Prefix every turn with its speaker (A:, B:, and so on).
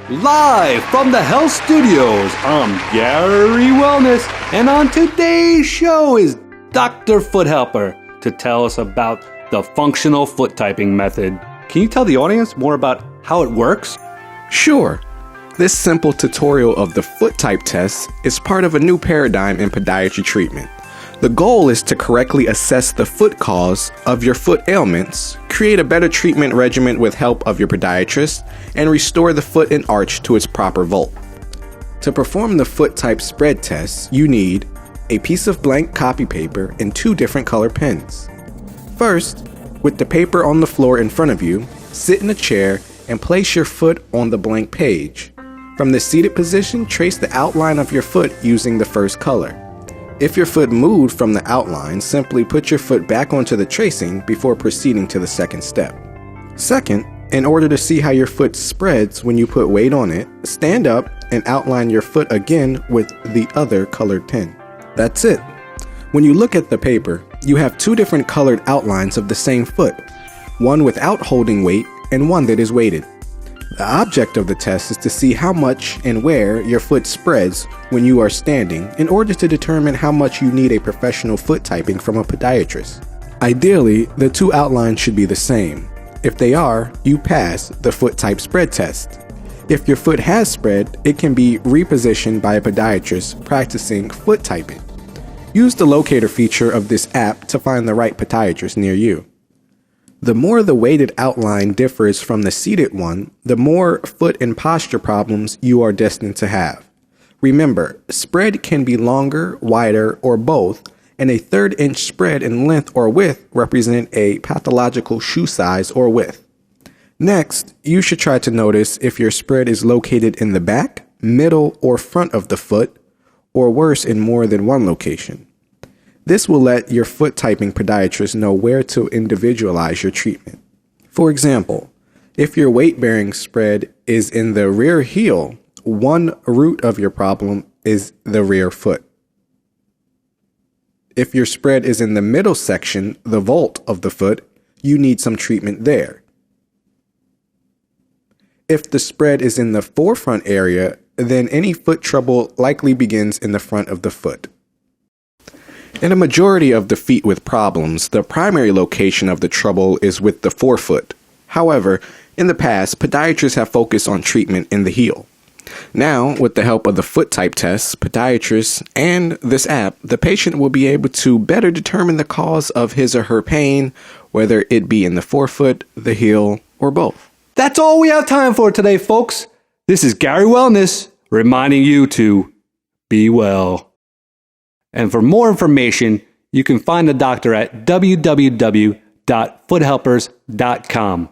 A: Live from the Health Studios, I'm Gary Wellness, and on today's show is Dr. Foot Helper to tell us about the functional foot typing method. Can you tell the audience more about how it works?
B: Sure. This simple tutorial of the foot type test is part of a new paradigm in podiatry treatment. The goal is to correctly assess the foot cause of your foot ailments, create a better treatment regimen with help of your podiatrist, and restore the foot and arch to its proper vault. To perform the foot type spread test, you need a piece of blank copy paper and 2 different color pens. First, with the paper on the floor in front of you, sit in a chair and place your foot on the blank page. From the seated position, trace the outline of your foot using the first color. If your foot moved from the outline, simply put your foot back onto the tracing before proceeding to the second step. Second, in order to see how your foot spreads when you put weight on it, stand up and outline your foot again with the other colored pen. That's it. When you look at the paper, you have 2 different colored outlines of the same foot, one without holding weight and one that is weighted. The object of the test is to see how much and where your foot spreads when you are standing in order to determine how much you need a professional foot typing from a podiatrist. Ideally, the 2 outlines should be the same. If they are, you pass the foot type spread test. If your foot has spread, it can be repositioned by a podiatrist practicing foot typing. Use the locator feature of this app to find the right podiatrist near you. The more the weighted outline differs from the seated one, the more foot and posture problems you are destined to have. Remember, spread can be longer, wider, or both, and a 1/3 inch spread in length or width represent a pathological shoe size or width. Next, you should try to notice if your spread is located in the back, middle, or front of the foot, or worse, in more than one location. This will let your foot typing podiatrist know where to individualize your treatment. For example, if your weight-bearing spread is in the rear heel, one root of your problem is the rear foot. If your spread is in the middle section, the vault of the foot, you need some treatment there. If the spread is in the forefront area, then any foot trouble likely begins in the front of the foot. In a majority of the feet with problems, the primary location of the trouble is with the forefoot. However, in the past, podiatrists have focused on treatment in the heel. Now, with the help of the foot type tests, podiatrists, and this app, the patient will be able to better determine the cause of his or her pain, whether it be in the forefoot, the heel, or both.
A: That's all we have time for today, folks. This is Gary Wellness reminding you to be well. And for more information, you can find the doctor at www.foothelpers.com.